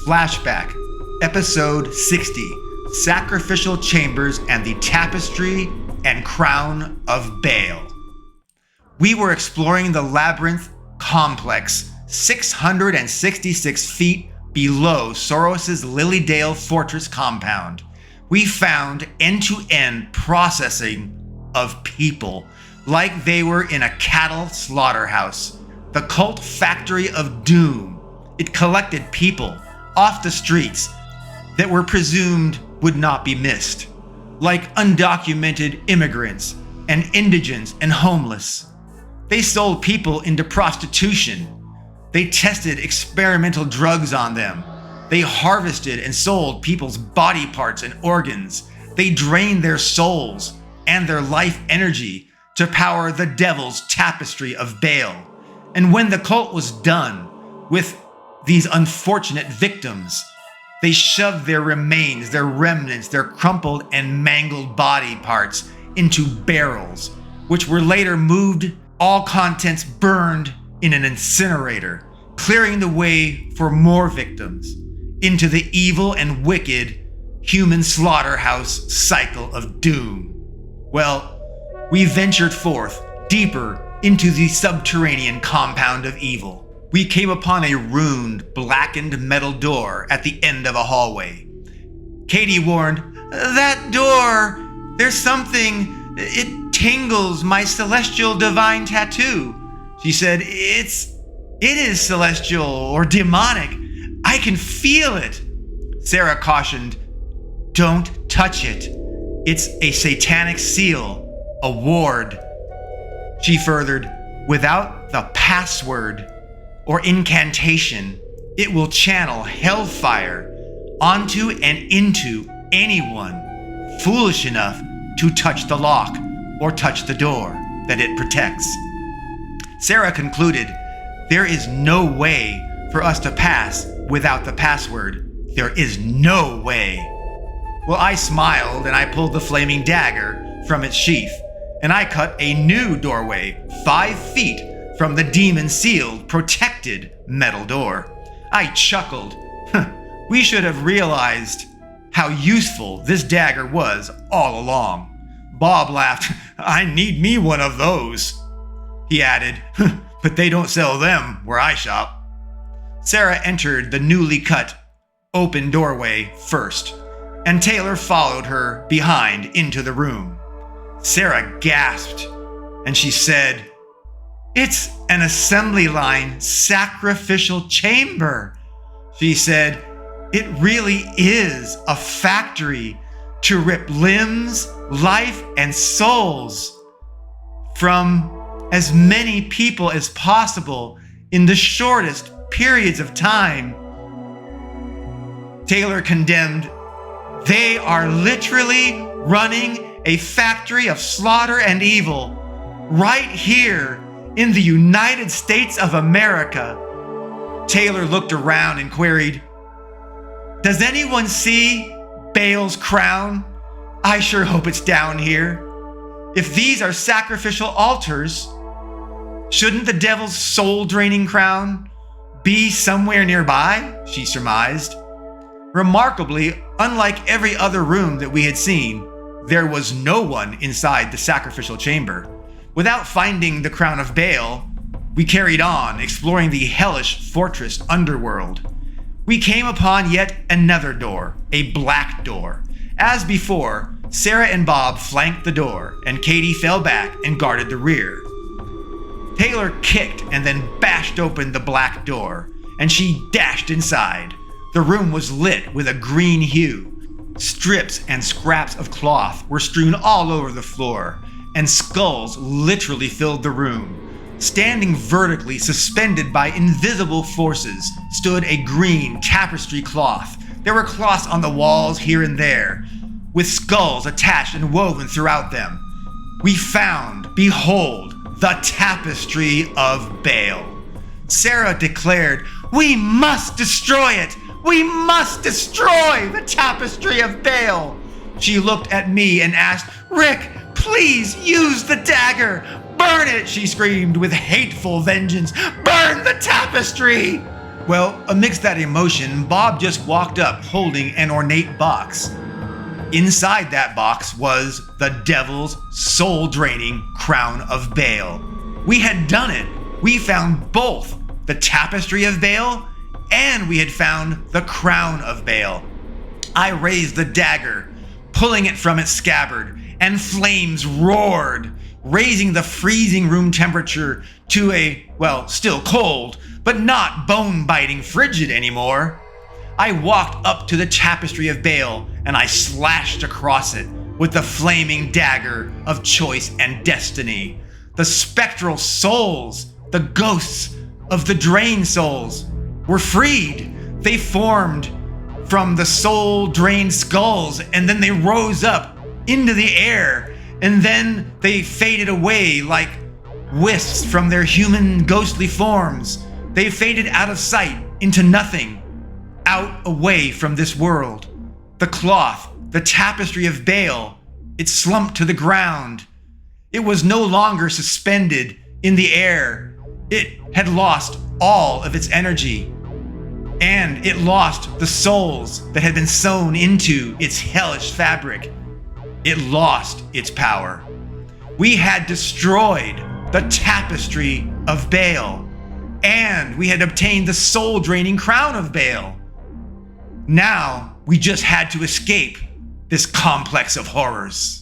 Flashback, Episode 60, Sacrificial Chambers and the Tapestry and Crown of Bael. We were exploring the labyrinth complex 666 feet below Soros's Lilydale Fortress compound. We found end-to-end processing of people like they were in a cattle slaughterhouse. The cult factory of doom. It collected people off the streets that were presumed would not be missed, like undocumented immigrants and indigents and homeless. They sold people into prostitution. They tested experimental drugs on them. They harvested and sold people's body parts and organs. They drained their souls and their life energy to power the devil's tapestry of Bael. And when the cult was done with these unfortunate victims, they shoved their remains, their remnants, their crumpled and mangled body parts into barrels, which were later moved, all contents burned in an incinerator, clearing the way for more victims into the evil and wicked human slaughterhouse cycle of doom. Well, we ventured forth deeper into the subterranean compound of evil. We came upon a ruined, blackened metal door at the end of a hallway. Katie warned, "That door, there's something, it tingles my celestial divine tattoo." She said, It is celestial or demonic. I can feel it." Sarah cautioned, "Don't touch it. It's a satanic seal, a ward." She furthered, "Without the password or incantation, it will channel hellfire onto and into anyone foolish enough to touch the lock or touch the door that it protects." Sarah concluded, "There is no way for us to pass without the password. There is no way." Well, I smiled and I pulled the flaming dagger from its sheath, and I cut a new doorway 5 feet from the demon-sealed, protected metal door. I chuckled. We should have realized how useful this dagger was all along. Bob laughed. "I need me one of those." He added, "But they don't sell them where I shop." Sarah entered the newly cut, open doorway first, and Taylor followed her behind into the room. Sarah gasped, and she said, "It's an assembly line sacrificial chamber." She said, "It really is a factory to rip limbs, life, and souls from as many people as possible in the shortest periods of time." Taylor condemned, "They are literally running a factory of slaughter and evil right here in the United States of America." Taylor looked around and queried, "Does anyone see Bael's crown? I sure hope it's down here. If these are sacrificial altars, shouldn't the devil's soul-draining crown be somewhere nearby?" she surmised. Remarkably, unlike every other room that we had seen, there was no one inside the sacrificial chamber. Without finding the crown of Bael, we carried on, exploring the hellish fortress underworld. We came upon yet another door, a black door. As before, Sarah and Bob flanked the door, and Katie fell back and guarded the rear. Taylor kicked and then bashed open the black door, and she dashed inside. The room was lit with a green hue. Strips and scraps of cloth were strewn all over the floor, and skulls literally filled the room. Standing vertically, suspended by invisible forces, stood a green tapestry cloth. There were cloths on the walls here and there, with skulls attached and woven throughout them. We found, behold, the tapestry of Bael. Sarah declared, "We must destroy it! We must destroy the tapestry of Bael!" She looked at me and asked, "Rick, please use the dagger! Burn it!" she screamed with hateful vengeance. "Burn the tapestry!" Well, amidst that emotion, Bob just walked up holding an ornate box. Inside that box was the devil's soul-draining crown of Bael. We had done it. We found both the tapestry of Bael and we had found the crown of Bael. I raised the dagger, pulling it from its scabbard, and flames roared, raising the freezing room temperature to a, well, still cold, but not bone-biting frigid anymore. I walked up to the tapestry of Bael and I slashed across it with the flaming dagger of choice and destiny. The spectral souls, the ghosts of the drained souls, were freed. They formed from the soul-drained skulls, and then they rose up into the air, and then they faded away like wisps from their human ghostly forms. They faded out of sight into nothing. Out away from this world. The cloth, the tapestry of Bael, it slumped to the ground. It was no longer suspended in the air. It had lost all of its energy. And it lost the souls that had been sewn into its hellish fabric. It lost its power. We had destroyed the tapestry of Bael, and we had obtained the soul-draining crown of Bael. Now, we just had to escape this complex of horrors.